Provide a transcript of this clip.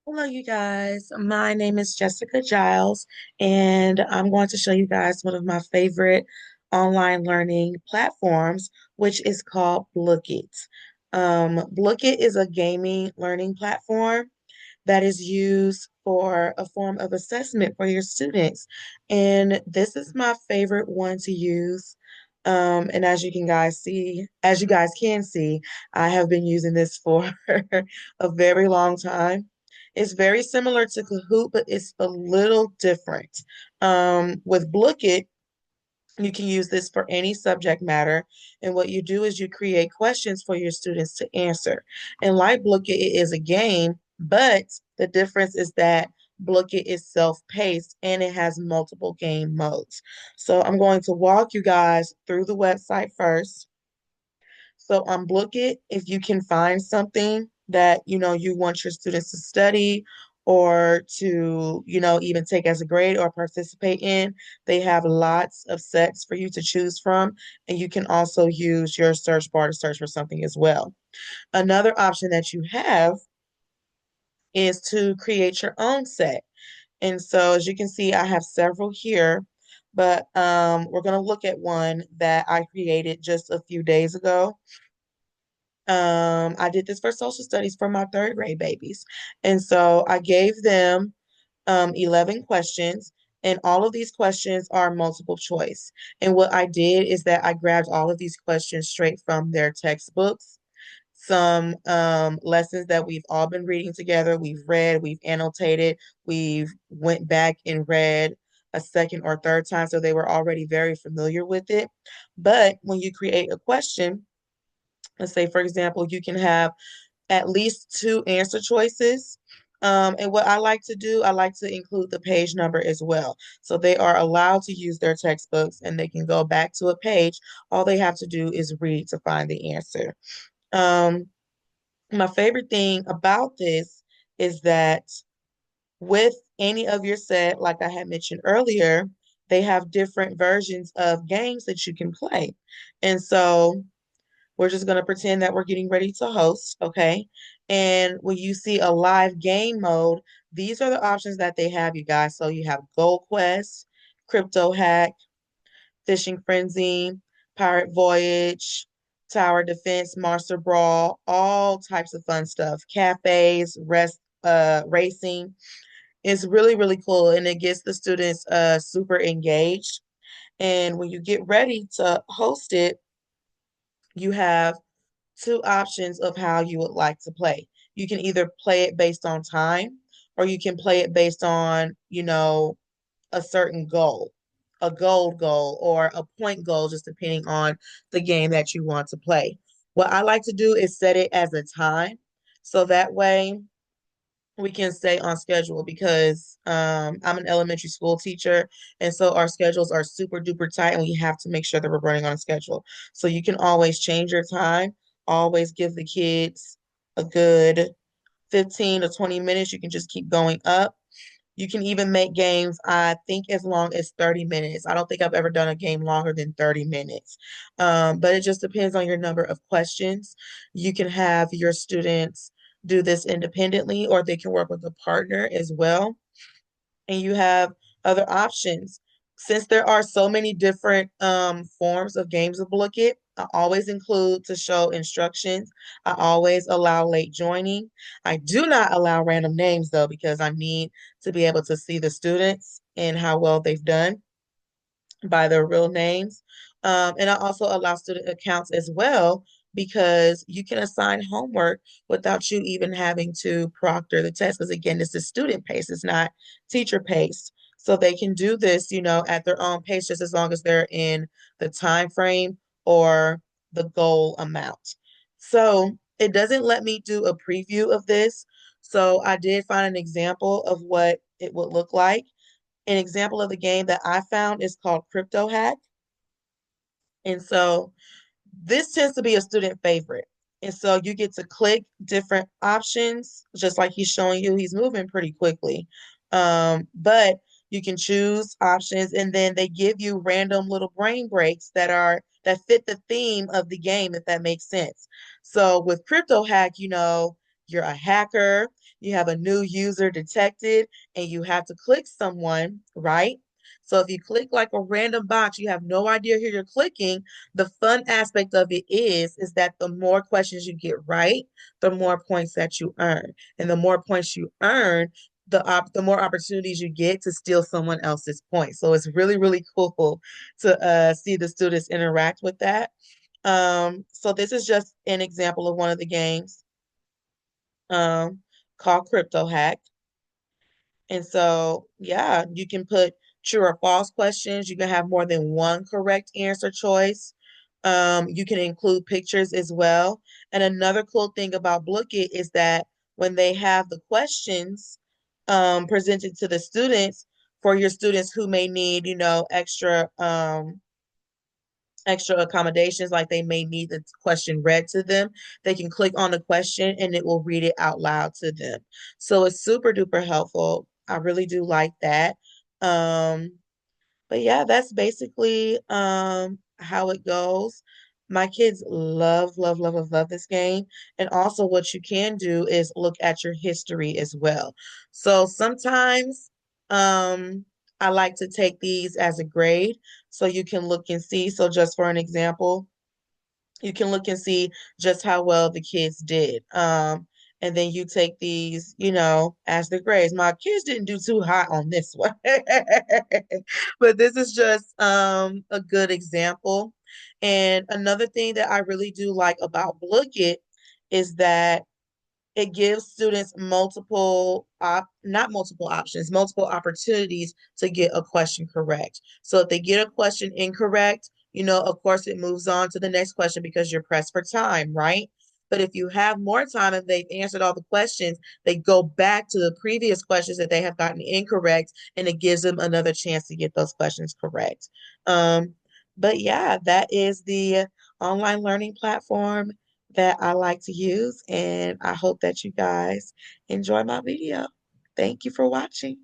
Hello, you guys. My name is Jessica Giles, and I'm going to show you guys one of my favorite online learning platforms, which is called Blooket. Blooket is a gaming learning platform that is used for a form of assessment for your students. And this is my favorite one to use. And as you guys can see, I have been using this for a very long time. It's very similar to Kahoot, but it's a little different. With Blooket, you can use this for any subject matter. And what you do is you create questions for your students to answer. And like Blooket, it is a game, but the difference is that Blooket is self-paced and it has multiple game modes. So I'm going to walk you guys through the website first. So on Blooket, if you can find something that you want your students to study or to even take as a grade or participate in, they have lots of sets for you to choose from, and you can also use your search bar to search for something as well. Another option that you have is to create your own set. And so as you can see, I have several here, but we're going to look at one that I created just a few days ago. I did this for social studies for my third grade babies. And so I gave them 11 questions, and all of these questions are multiple choice. And what I did is that I grabbed all of these questions straight from their textbooks, some lessons that we've all been reading together, we've read, we've annotated, we've went back and read a second or third time, so they were already very familiar with it. But when you create a question, let's say, for example, you can have at least two answer choices. And what I like to do, I like to include the page number as well. So they are allowed to use their textbooks and they can go back to a page. All they have to do is read to find the answer. Um, my favorite thing about this is that with any of your set, like I had mentioned earlier, they have different versions of games that you can play. And so we're just going to pretend that we're getting ready to host, okay? And when you see a live game mode, these are the options that they have, you guys. So you have Gold Quest, Crypto Hack, Fishing Frenzy, Pirate Voyage, Tower Defense, Monster Brawl, all types of fun stuff. Cafes, racing. It's really, really cool, and it gets the students super engaged. And when you get ready to host it, you have two options of how you would like to play. You can either play it based on time or you can play it based on, a certain goal, a gold goal or a point goal, just depending on the game that you want to play. What I like to do is set it as a time. So that way we can stay on schedule because I'm an elementary school teacher, and so our schedules are super duper tight, and we have to make sure that we're running on schedule. So you can always change your time, always give the kids a good 15 to 20 minutes. You can just keep going up. You can even make games, I think, as long as 30 minutes. I don't think I've ever done a game longer than 30 minutes. But it just depends on your number of questions. You can have your students do this independently, or they can work with a partner as well, and you have other options. Since there are so many different forms of games of Blooket, I always include to show instructions. I always allow late joining. I do not allow random names though, because I need to be able to see the students and how well they've done by their real names. And I also allow student accounts as well because you can assign homework without you even having to proctor the test. Because again, this is student paced, it's not teacher paced. So they can do this, at their own pace, just as long as they're in the time frame or the goal amount. So it doesn't let me do a preview of this. So I did find an example of what it would look like. An example of the game that I found is called Crypto Hack. And so this tends to be a student favorite. And so you get to click different options, just like he's showing you. He's moving pretty quickly. But you can choose options and then they give you random little brain breaks that fit the theme of the game, if that makes sense. So with Crypto Hack, you're a hacker, you have a new user detected, and you have to click someone, right? So if you click like a random box, you have no idea who you're clicking. The fun aspect of it is that the more questions you get right, the more points that you earn. And the more points you earn, the more opportunities you get to steal someone else's points. So it's really, really cool to see the students interact with that. So this is just an example of one of the games um, called Crypto Hack. And so, yeah, you can put true or false questions. You can have more than one correct answer choice. You can include pictures as well. And another cool thing about Blooket is that when they have the questions presented to the students, for your students who may need, extra accommodations, like they may need the question read to them, they can click on the question and it will read it out loud to them. So it's super duper helpful. I really do like that. Um, but yeah, that's basically how it goes. My kids love, love, love, love, love this game. And also what you can do is look at your history as well. So sometimes I like to take these as a grade so you can look and see. So just for an example, you can look and see just how well the kids did. And then you take these, as the grades. My kids didn't do too hot on this one, but this is just a good example. And another thing that I really do like about Blooket is that it gives students not multiple options, multiple opportunities to get a question correct. So if they get a question incorrect, of course it moves on to the next question because you're pressed for time, right? But if you have more time and they've answered all the questions, they go back to the previous questions that they have gotten incorrect, and it gives them another chance to get those questions correct. Um, but yeah, that is the online learning platform that I like to use, and I hope that you guys enjoy my video. Thank you for watching.